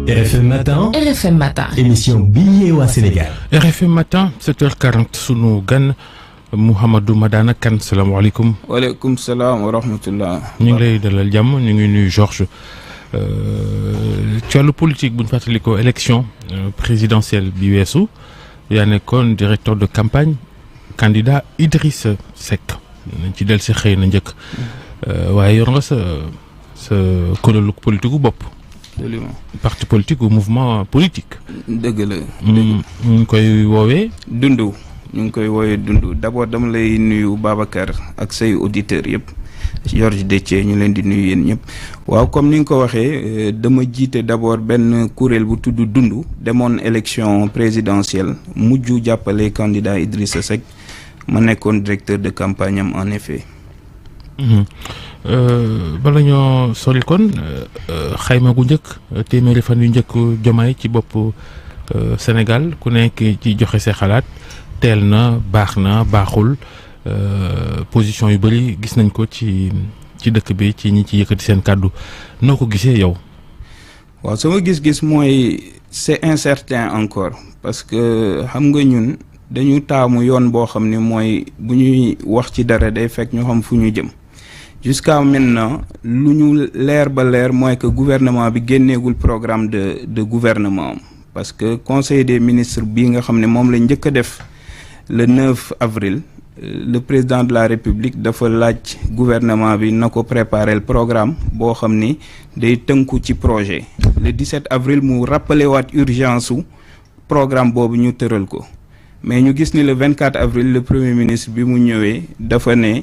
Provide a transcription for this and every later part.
RFM Matin. RFM Matin. Émission bi yeewaa Sénégal. RFM Matin 7h40 sunu gan Mouhamadou Madana Kane salaamaaleykum. waaleykum salaam wa rahmatullah. ñu ngi lay dalal jàmm ñu ngi nuyu Georges ci wàllu politique bu ñu fàttalikoo élection présidentielle bi weesu yaa nekkoon directeur de campagne candidat Idrissa Seck nañ ci del si xëy na njëkk waaye yor nga sa kuréelu politique gu bopp. absolument parti politique ou mouvement politique. dëgg la. ñu ngi koy woowee. Dundu ñu ngi koy woowee Dundu d'abord dama lay nuyu Babacar ak say auditeurs yëpp Georges Déthié ñu leen di nuyu yéen ñëpp. waaw comme ni nga ko waxee dama jiite d'abord benn kuréel bu tudd Dundu demoon élection présidentielle mujj jàppale candidat Idrissa Seck ma nekkoon directeur de campagne am en effet. bala ñoo sori kon xayma gu njëkk téeméeri fan yu njëkk Diomaye ci bopp Sénégal ku nekk ci joxe see xalaat teel na baaxul position yu bëri gis nañ ko ci dëkk bi ci ñi ci yëkkati seen kàddu noo ko gisee yow. waaw sama gis-gis mooy c'est incertain encore parce que xam nga ñun dañu taamu yoon boo xam ne mooy bu ñuy wax ci dara day fekk ñu xam fu ñu jëm. Jusqu'à maintenant lu ñu leer ba leer mooy que gouvernement bi génneegul programme de gouvernement parce que conseil des ministres bii nga xam ne moom la njëkk a def le 9 avril le président de la république dafa laaj gouvernement bi na ko préparer le programme boo xam ni day tënku ci projet le 17 avril mu rappelé waat urgence su programme boobu ñu tëral ko mais ñu gis ni le 24 avril le premier ministre bi mu ñëwee dafa ne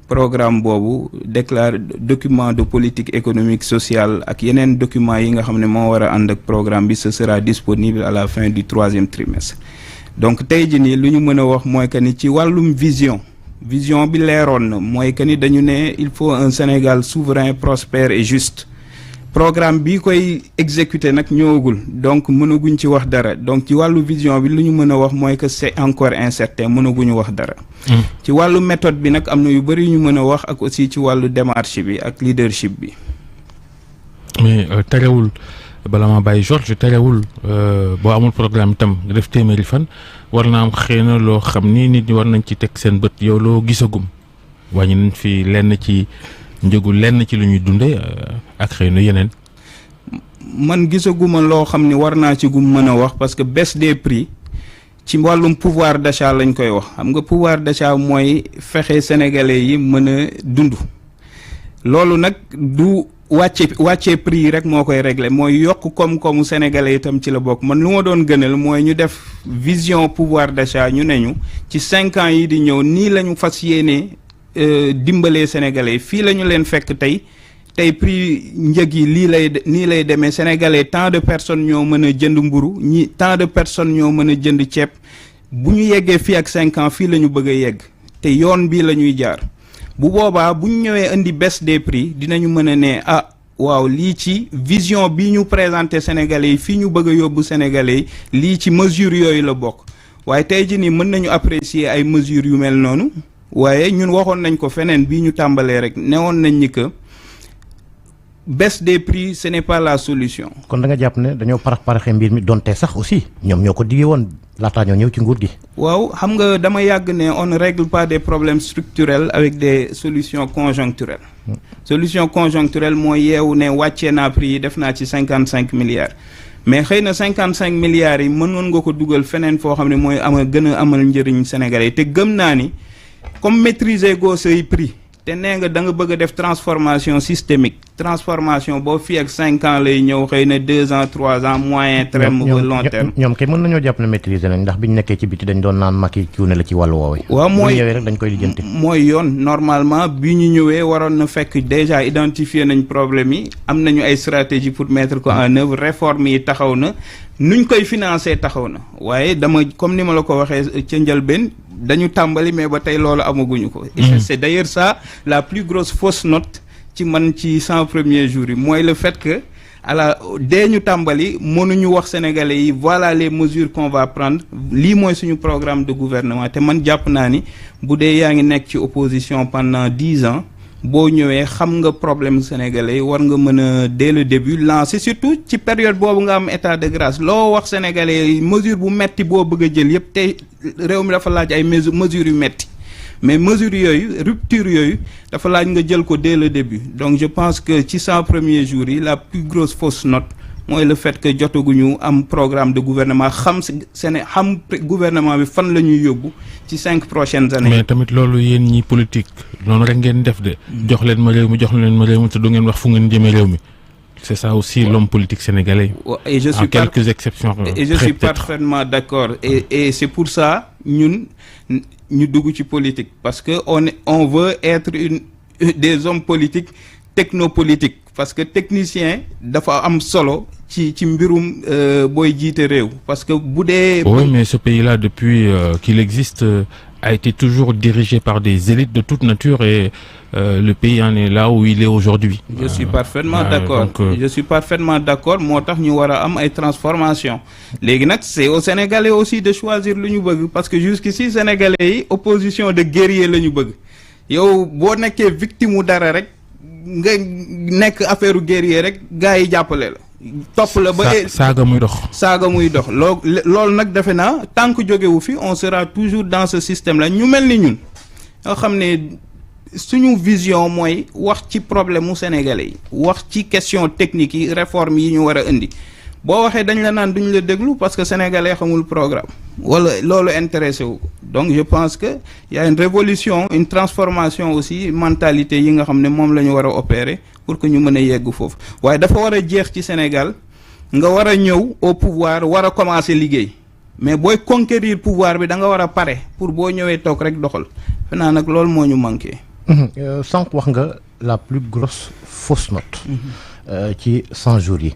programme boobu déclare document de politique économique sociale ak yeneen documents yi nga xam ne moo war a ànd ak programme bi ce sera disponible à la fin du 3e trimestre donc tey jii nii lu ñu mën a wax mooy que ni ci wàllum vision bi leeroon na mooy que ni dañu ne il faut un Sénégal souverain prospère et juste programme bi koy exécuter nag ñëwagul donc mënaguñ ci wax dara donc ci wàllu vision bi lu ñu mën a wax mooy que c'est encore incertain mënaguñu wax dara. ci wàllu méthode bi nag am na yu bëri yu ñu mën a wax ak aussi ci wàllu démarche bi ak leadership bi. mais terewul bala ma bàyyi Georges terewul boo amul programme itam nga def téeméeri fan war naa am xëy na loo xam ni nit ñi war nañ ci teg seen bët yow loo gisagum wàññi nañ fi lenn ci. njëgu lenn ci lu ñuy dundee ak xëy na yeneen. man gisaguma loo xam ne war naa ci gum mën a wax parce que baisse des prix ci wàllum pouvoir d'achat lañ koy wax xam nga pouvoir d'achat mooy fexe sénégalais yi mën a dund. loolu nag du wàccee prix yi rek moo koy régler mooy yokk koom-koomu sénégalais itam ci la bokk man lu ma doon gënal mooy ñu def vision pouvoir d'achat ñu ne ñu ci 5 ans yi di ñëw nii la ñu fas yéenee. dimbalee sénégalais fii la ñu leen fekk tey prix njëg yi nii lay demee sénégalais tant de personnes ñoo mën a jënd mburu tant de personnes ñoo mën a jënd ceeb bu ñu yeggee fii ak 5 ans fii la ñu bëgg a yegg te yoon bii la ñuy jaar bu boobaa bu ñu ñëwee indi baisse des prix dinañu mën a ne waaw lii ci vision bi ñu présenté sénégalais yi fii ñu bëgg a yóbbu sénégalais yi lii ci mesure yooyu la bokk waaye tey jii nii mën nañu apprécier ay mesures yu mel noonu waaye ñun waxoon nañ ko feneen bii ñu tàmbalee rek newoon nañ ni que baisse des prix ce n'est pas la solution. kon da nga jàpp ne dañoo paraxee mbir mi donte sax aussi ñoom ñoo ko diggee woon laataa ñoo ñëw ci nguur gi. waaw xam nga dama yàgg ne on ne règle pas des problèmes structurels avec des solutions conjoncturelles. solution conjoncturelle mooy yeewu ne wàccee naa prix yi def naa ci 55 milliards. mais xëy na 55 milliards yi mënoon nga ko dugal feneen foo xam ne mooy gën a amal njëriñ Sénégalais te gëm naa ni. comme maîtriser goo say prix te nee nga da nga bëgg a def transformation systémique transformation boo fii ak 5 ans lay ñëw xëy na 2 ans 3 ans moyen terme ba long terme. ñoom kay mën nañoo jàpp ne maîtriser nañ ndax biñ nekkee ci biti dañ doon naan Macky cuune la ci wàllu woowee. waaw mooy ñëwee rek dañ koy lijjanti. mooy yoon normalement bi ñu ñëwee waroon na fekk déjà identifier nañ problème yi am nañu ay stratégie pour mettre ko en œuvre réforme yi taxaw na nuñ koy financer taxaw na waaye dama comme ni ma la ko waxee ca njëlbeen dañu tàmbali mais ba tey loolu amaguñu ko. et c'est d'ailleurs ça la plus grosse fausse note ci man ci 100 premiers jours yi mooy le fait que dès ñu tàmbali mënuñu wax sénégalais yi voilà les mesures qu'on va prendre lii mooy suñu programme de gouvernement te man jàpp naa ni bu dee yaa ngi nekk ci opposition pendant 10 ans boo ñëwee xam nga problème sénégalais war nga mën a dès le début lancer surtout ci période boobu nga am état de grâce loo wax sénégalais mesure bu metti boo bëgg a jël yëpp te réew mi dafa laaj ay mesures yu metti mais mesures yooyu rupture yooyu dafa laaj nga jël ko dès le début donc je pense que ci 100 premiers jours yi la plus grosse fausse note mooy le fait que jotaguñu am programme de gouvernement xam gouvernement bi fan la ñuy yóbbu ci 5 prochaines années. mais tamit loolu yéen ñi politique noonu rek ngeen def de. jox leen ma réew mi te du ngeen wax fu ngeen jëmee réew mi. c'est ça aussi l'homme politique sénégalais. Et je suis quelques exceptions. Et je suis parfaitement d'accord et c'est pour ça ñun ñu dugg ci politique parce que on veut être des hommes politiques technopolitiques parce que technicien dafa am solo ci mbirum booy jiite réew parce que bu dee. oui mais ce pays-là depuis qu'il existe a été toujours dirigé par des élites de toute nature et le pays en est là où il est aujourd'hui. Je suis parfaitement d'accord. Je suis parfaitement d'accord moo tax ñu war a am ay transformation léegi nag c'est aux Sénégalais aussi de choisir lu ñu bëgg parce que jusqu'ici Sénégalais yi opposition de guerrier la ñu bëgg yow boo nekkee victime mu dara rek nga nekk affaire guerrier rek gars yi jàppale la. topp la ba saaga muy dox loolu nag defe naa tant que jógewu fi on sera toujours dans ce système là ñu mel ni ñun nga xam ne suñu vision mooy wax ci problème mu sénégalais yi wax ci question technique yi réforme yi ñu war a indi boo waxee dañ la naan duñ la déglu parce que sénégalais xamul programme wala loolu intéressé wu ko donc je pense que y a une révolution une transformation aussi mentalité yi nga xam ne moom la ñu war a opérer pour que ñu mën a yegg foofu waaye dafa war a jeex ci Sénégal nga war a ñëw au pouvoir war a commencer liggéey mais booy conquérir pouvoir bi da nga war a pare pour boo ñëwee toog rek doxal fe naa nag loolu moo ñu manqué. sànq wax nga la plus grosse fausse note. ci 100 jours yi.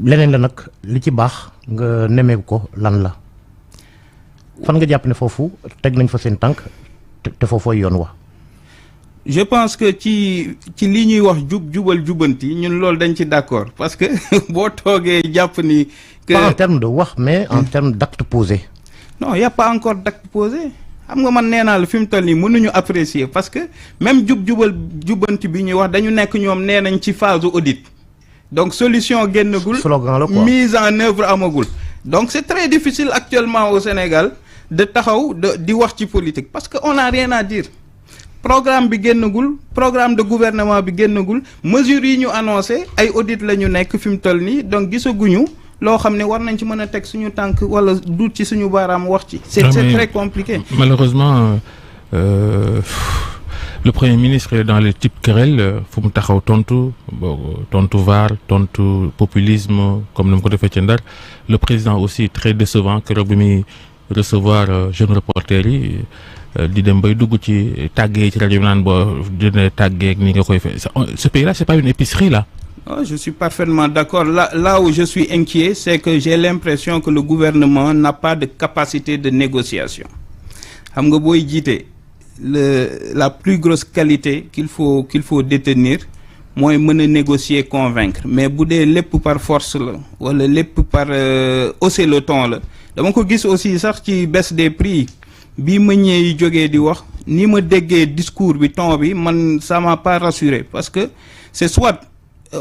leneen la nag li ci baax nga nemeeku ko lan la fan nga jàpp ne foofu teg nañ fa seen tànk te foofooy yoon wa. je pense que ci li ñuy wax jubal jubanti ñun loolu dañ ci d'accord parce que boo toogee jàpp ni. que pas en termes de wax mais en termes d'actes posés. non y a pas encore d'actes posés xam nga man nee naa la fi mu toll nii mënuñu apprécier parce que même jubal jubanti bi ñuy wax dañu nekk ñoom nee nañ ci phase audit. donc solution génnagul mise en œuvre amagul donc c'est très difficile actuellement au Sénégal de taxaw di wax ci politique parce que on n'a rien à dire programme bi génnagul programme de gouvernement bi génnagul mesures yi ñu annoncé ay audit la ñu nekk fi mu toll nii donc gisaguñu loo xam ne war nañ ci mën a teg suñu tànk wala duut ci suñu baaraam wax ci c'est très compliqué malheureusement le premier ministre est dans les types querelles fu mu taxaw tontu vaar tontu populisme comme ni mu ko defee ci Ndar le président aussi très décevant keroog bi muy recevoir jeune reporter yi di dem bay dugg ci tàggee ci rajo bi naan boo dina tàggee ak ni nga koy fait ce pays là c'est pas une épicerie là. Oh, je suis parfaitement d'accord là où je suis inquiet c'est que j'ai l'impression que le gouvernement n'a pas de capacité de négociation xam nga booy jiite. La plus grosse qualité qu'il faut détenir mooy mën a négocier convaincre mais bu dee lépp par force la wala lépp par hausser le ton la dama ko gis aussi sax ci baisse des prix bi ma ñëwee jógee di wax ni ma déggee discours bi ton bi man ça m'a pas rassuré parce que c'est soit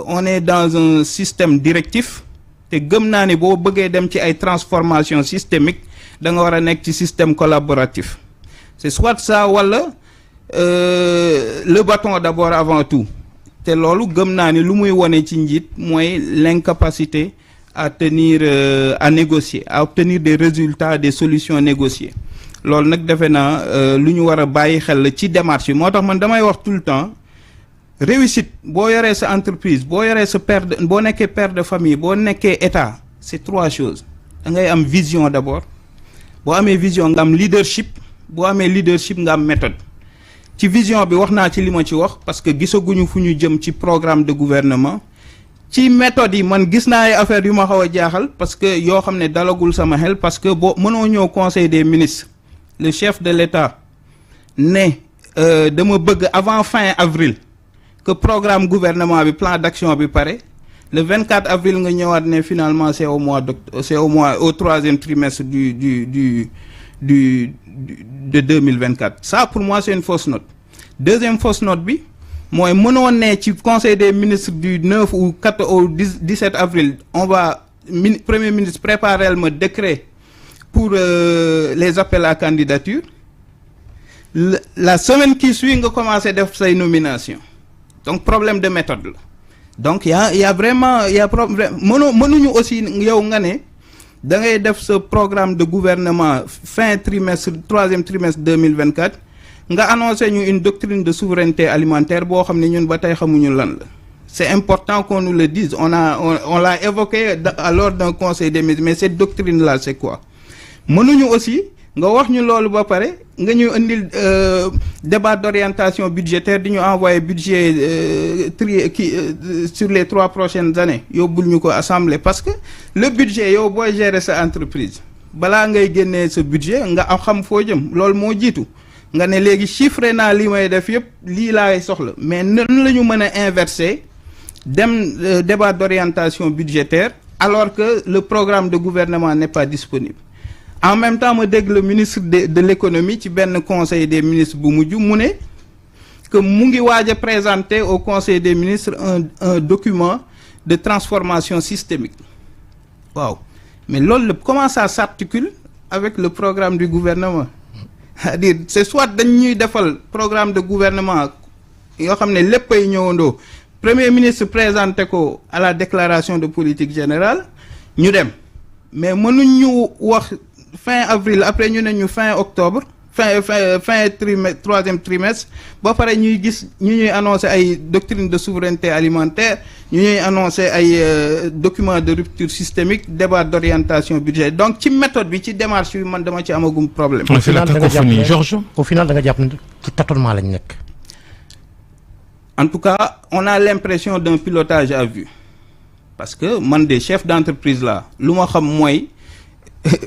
on est dans un système directif te gëm naa ne boo bëggee dem ci ay transformation systémique da nga war a nekk ci système collaboratif c'est soit ça wala le bâton d'abord avant tout te loolu gëm naa ni lu muy wone ci njiit mooy l'incapacité à tenir à négocier à obtenir des résultats des solutions négociées loolu nag defe naa lu ñu war a bàyyi xel la ci démarche yi moo tax man damay wax tout le temps réussite boo yoree sa entreprise boo yoree sa boo nekkee père de famille boo nekkee état c'est 3 choses da ngay am vision d'abord boo amee vision nga am leadership boo amee leadership nga am méthode ci vision bi wax naa ci li ma ci wax parce que gisaguñu fu ñu jëm ci programme de gouvernement ci méthode yi man gis naa ay affaires yu ma xaw a jaaxal parce que yoo xam ne dalagul sama xel parce que boo mënoo ñëw conseil des ministres le chef de l'État ne dama bëgg avant fin avril que programme gouvernement bi plan d'action bi pare le 24 avril nga ñëwaat ne finalement c'est au mois au 3e trimestre de 2024 ça pour moi c'est une fausse note deuxième fausse note bi mooy mënoon ne ci conseil des ministres du 9 ou 4 au 17 avril on va premier ministre préparer le décret pour les appels à candidature la semaine qui suit nga commencé def say nomination donc problème de méthode la donc y a vraiment problème mënuñu aussi yow nga ne da ngay def ce programme de gouvernement fin trimestre troisième trimestre 2024 nga annoncé ñu une doctrine de souveraineté alimentaire boo xam ne ñun ba tey xamuñu lan la c'est important qu'on nous le dise on l'a évoqué lors d'un conseil des ministres mais cette doctrine là c'est quoi mënuñu aussi nga wax ñu loolu ba pare nga ñu indil débat d'orientation budgétaire di ñu envoyer budget sur les 3 prochaines années yóbbul ñu ko assemblée parce que le budget yow booy gérer sa entreprise balaa ngay génnee sa budget nga am xam foo jëm loolu moo jiitu nga ne léegi chiffré naa li may def yëpp lii laay soxla mais nan la ñu mën a inverser dem débat d'orientation budgétaire alors que le programme de gouvernement n'est pas disponible en même temps ma dégg le ministre de l'économie ci benn conseil des ministres bu mujj mu ne que mu ngi waaj a présenter au conseil des ministres un document de transformation systémique waaw mais loolu comment ça s'articule avec le programme du gouvernement c'est-à-dire c'est soit dañ ñuy defal programme de gouvernement yoo xam ne léppay ñëwandoo premier ministre présenté ko à la déclaration de politique générale ñu dem mais mënuñ ñu wax fin avril après ñu ne ñu fin octobre fin trimestre troisième trimestre ba pare ñuy gis ñu ñuy annoncé ay doctrine de souveraineté alimentaire ñu ñuy annoncé ay document de rupture systémique débat d'orientation budgétaire donc ci méthode bi ci démarche bi man dama ci amagum problème. c'est la cacophonie Georges. au final da nga jàpp ne ci tâtonnement lañ nekk. en tout cas on a l'impression d'un pilotage à vue parce que man des chefs d'entreprise là lu ma xam mooy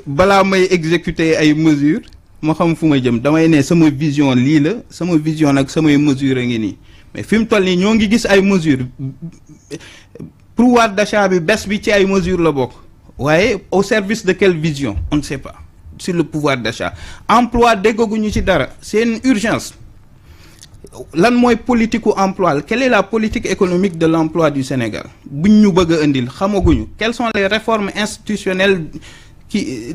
balaa may exécuter ay mesures ma xam fu ma jëm damay ne sama vision lii la sama vision nag samay mesures a ngi nii mais fi mu toll nii ñoo ngi gis ay mesures pouvoir d'achat bi bés bi ci ay mesures la bokk waaye au service de quelle vision on ne sait pas sur le pouvoir d'achat emploi déggaguñu ci dara c'est une urgence lan mooy politique u emploi quelle est la politique économique de l'emploi du Sénégal buñ ñu bëgg a indil xamaguñu quelles sont les réformes institutionnelles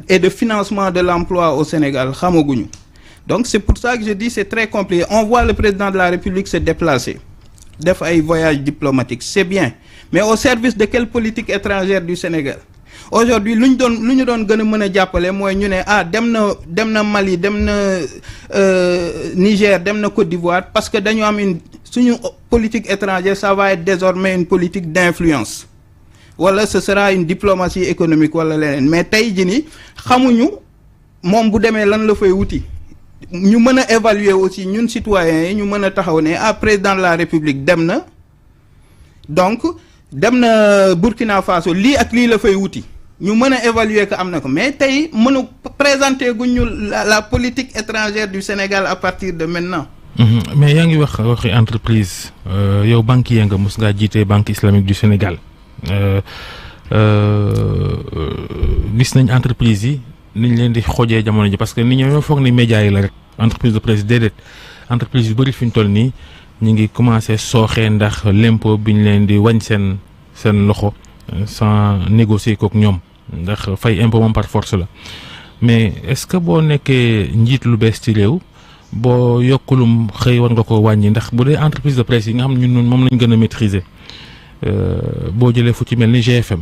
et de financement de l'emploi au Sénégal xamaguñu donc c'est pour ça que je dis c'est très compliqué on voit le président de la République se déplacer def ay voyages diplomatiques c'est bien mais au service de quelle politique étrangère du Sénégal aujourd'hui lu ñu doon gën a mën a jàppale mooy ñu ne dem na Mali dem na Niger dem na Côte d'Ivoire parce que dañu am suñu politique étrangère ça va être désormais une politique d'influence wala ce sera une diplomatie économique wala leneen mais tey jii nii xamuñu moom bu demee lan la fay wuti ñu mën a évaluer aussi ñun citoyens yi ñu mën a taxaw ne président de la République dem na donc dem na Burkina Faso lii ak lii la fay wuti ñu mën a évaluer que am na ko mais tey mën a présenter guñ ñu la politique étrangère du Sénégal à partir de maintenant. mais yaa ngi waxi entreprise yow banquier nga mos ngaa jiite Banque islamique du Sénégal. gis nañ entreprise yi niñ leen di xojee jamono ji parce que nit ñoo foog ni médias yi la rek entreprise de presse déedéet entreprise yu bëri fi ñu toll nii ñu ngi commencé sooxee ndax l'impôt bi ñu leen di wañ seen loxo sans négocier kook ñoom ndax fay impôt moom par force la mais est-ce que boo nekkee njiit lu bees ci réew boo yokkulum xëy war nga ko wàññi ndax bu dee entreprise de presse yi nga xam ñun moom lañ gën a maîtriser boo jëlee fu ci mel ni GFM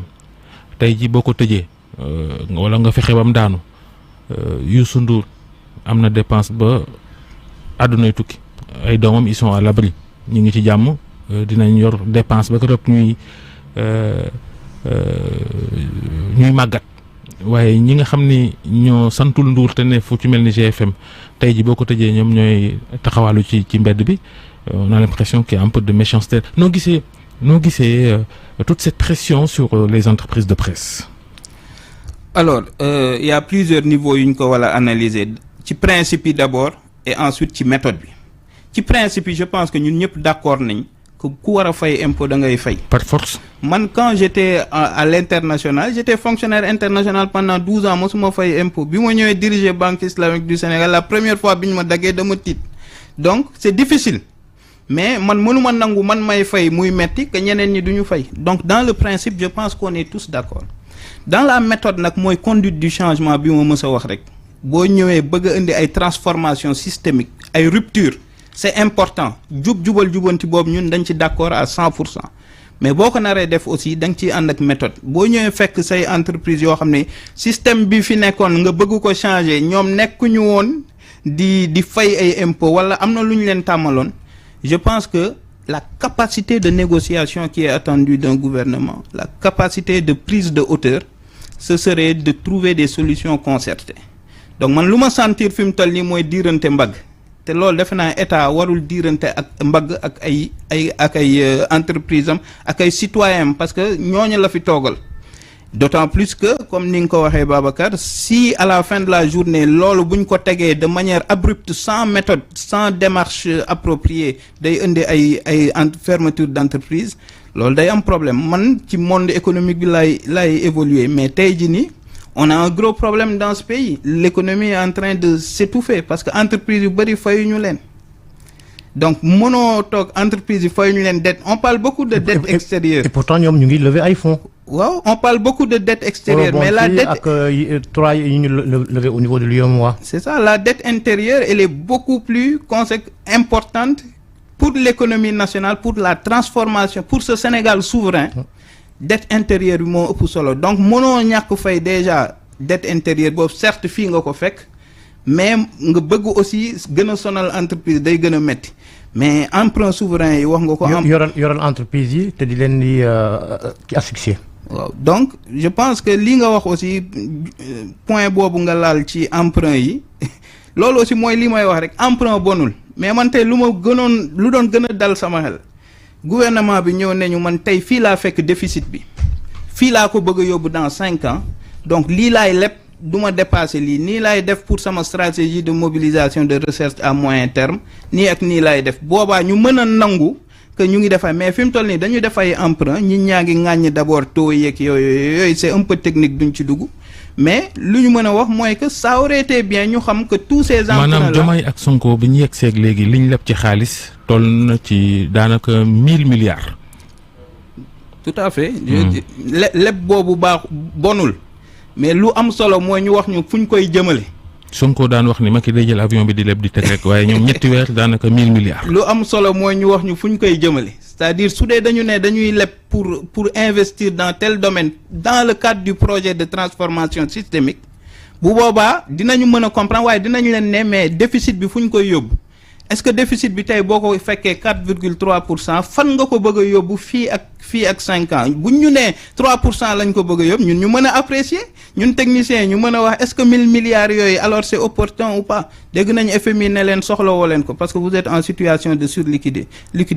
tey ji boo ko tëjee wala nga fexe bam daanu Youssou Ndour am na dépense ba àddunay tukki ay doomam ils sont à l'abri ñu ngi ci jàmm dinañ yor dépense ba ko rëpp ñuy màggat waaye ñi nga xam ni ñoo santul Ndour te ne fu ci mel ni GFM tey ji boo ko tëjee ñoom ñooy taxawaalu ci mbedd bi on a l'impression qu'il y a un peu de méchanceté noo gisee toute cette pression sur les entreprises de presse. Alors il y a plusieurs niveaux yu ñu ko wala analyser ci principe yi d'abord et ensuite ci méthode bi ci principe yi je pense que ñun ñëpp d'accord nañ que ku war a fay impôt da ngay fay. Par force. man quand j'étais à l'international j'étais fonctionnaire international pendant 12 ans mosuma fay impôt bi ma ñëwee diriger Banque islamique du Sénégal la première fois bi ñu ma daggee dama tiit donc c'est difficile mais man mënuma nangu man may fay muy metti que ñeneen ñi duñu fay donc dans le principe je pense qu'on est tous d'accord dans la méthode nag mooy conduite du changement bi ma mës a wax rek boo ñëwee bëgg a indi ay transformation systémique ay rupture c'est important jubal jubanti boobu ñun dañ ci d'accord à 100% mais boo ko naree def aussi da nga ciy ànd ak méthode boo ñëwee fekk say entreprise yoo xam ne système bi fi nekkoon nga bëgg ko changer ñoom nekkuñu woon di fay ay impôts wala am na lu ñu leen tàmmaloon je pense que la capacité de négociation qui est attendue d'un gouvernement la capacité de prise de hauteur ce serait de trouver des solutions concertées donc man lu ma sentir fi mu toll nii mooy diirante mbagg te loolu defe naa état warul diirante ak mbagg ak ay entreprise am ak ay citoyen parce que ñooñu la fi toogal d'autant plus que comme ni nga ko waxee Babacar si à la fin de la journée loolu buñ ko tegee de manière abrupte sans méthode sans démarche appropriée day indi ay fermeture d'entreprise loolu day am problème man ci monde économique bi lay évoluer mais tey jii nii on a un gros problème dans ce pays l'économie est en train de s'étouffer parce que entreprise yu bëri fayuñu leen donc mënoo toog entreprise yi fayuñu leen dette on parle beaucoup de dette extérieure et pourtant ñoom ñu ngi lever ay fonds. waaw on parle beaucoup de dette extérieure mais la dette ak 3 yi ñu lever au niveau de l'UEMOA. c'est ça la dette intérieure elle est beaucoup plus importante pour l'économie nationale pour la transformation pour ce Sénégal souverain dette intérieure bi moo ëpp solo donc mënoo ñàkk fay déjà dette intérieure boobu certes fii nga ko fekk mais nga bëgg aussi gën a sonal entreprise day gën a metti mais emprunt souverain yi wax nga ko. yoroon entreprise yi te di leen di asphyxier. waaw donc je pense que li nga wax aussi point boobu nga laal ci emprunt yi loolu aussi mooy li may wax rek emprunt bonul mais man tey lu doon gën a dal sama xel gouvernement bi ñëw nañu man tey fii laa fekk déficit bi fii laa ko bëgg a yóbbu dans 5 ans donc lii laay leb du ma dépasser lii nii laay def pour sama stratégie de mobilisation de recherche à moyen terme nii ak nii laay def boobaa ñu mën a nangu que ñu ngi defay mais fi mu toll nii dañu def ay emprunt ñi ñaa ngi ŋàññi d'abord taux yeeg yooyu c'est un peu technique duñ ci dugg mais lu ñu mën a wax mooy que ça aurait été bien ñu xam que tous ces emprunts là maanaam Diomaye ak Sonko bi ñu yegg seeg léegi liñ leb ci xaalis toll na ci daanaka 1000 milliards. tout à fait. leb boobu bonul mais lu am solo mooy ñu wax ñu fuñ koy jëmale. Sonko daan wax ni Macky day jël avion bi di leb di teg rek waaye ñoom ñetti weer daanaka 1000 milliards. lu am solo mooy ñu wax ñu fuñ koy jëmale c'est-à-dire su dee dañu ne dañuy leb pour investir dans tel domaine dans le cadre du projet de transformation systémique bu boobaa dinañu mën a comprendre waaye dinañu leen ne mais déficit bi fuñ koy yóbbu est-ce que déficit bi tey boo ko fekkee 4,3% fan nga ko bëgg a yóbbu fii ak 5 ans buñ ñu nee 3% lañ ko bëgg a yóbbu ñun ñu mën a apprécier ñun techniciens ñu mën a wax est-ce que 1000 milliards yooyu alors c'est opportun ou pas dégg nañu FMI ne leen soxlawoo leen ko parce que vous êtes en situation de surliquidité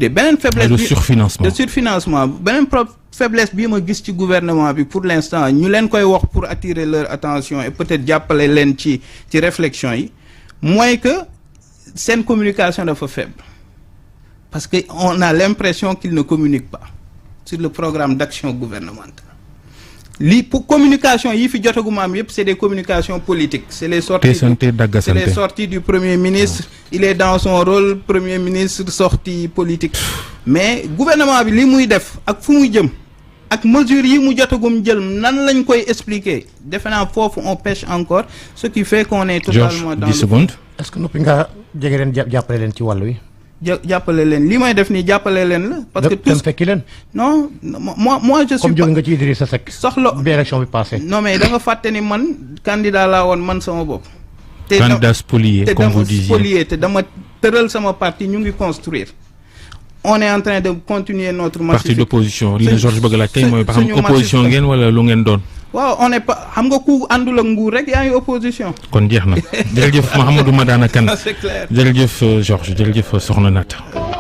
beneen faiblesse de surfinancement beneen faiblesse bii ma gis ci gouvernement bi pour l'instant ñu leen koy wax pour attirer leur attention et peut-être jàppale leen ci réflexion yi mooy que seen communication dafa faible parce que on a l'impression qu'ils ne communiquent pas sur le programme d'action gouvernementale lii pour communication yi fi jotaguma am yëpp c'est des communications politiques c'est les sorties du premier ministre il est dans son rôle premier ministre sortie politique mais gouvernement bi li muy def ak fu muy jëm ak mesures yi mu jotagum jël nan lañ koy expliquer defe naa foofu on pêche encore ce qui fait qu'on est totalement dans 10 secondes. est-ce que noppi nga jege leen jàppale leen ci wàll wi. jàppale leen li may def nii jàppale leen la. parce que dem fekki leen. non moi je suis comme jóge nga ci Idrissa Seck. soxla bi élection bi passé. non mais da nga fàtte ni man candidat laa woon man sama bopp. candidat spolié comme vous disiez te dama tëral sama parti ñu ngi construire. on est en train de continuer notre marche. parti d'opposition li Georges bëgg laaj tey mooy ba xam opposition ngeen wala lu ngeen doon. waaw on est pas xam nga ku àndul ak nguur rek yaa ngi opposition. kon jeex na jërëjëf Mouhamadou Madana Kane. c'est clair jërëjëf Georges jërëjëf Soxna Nata.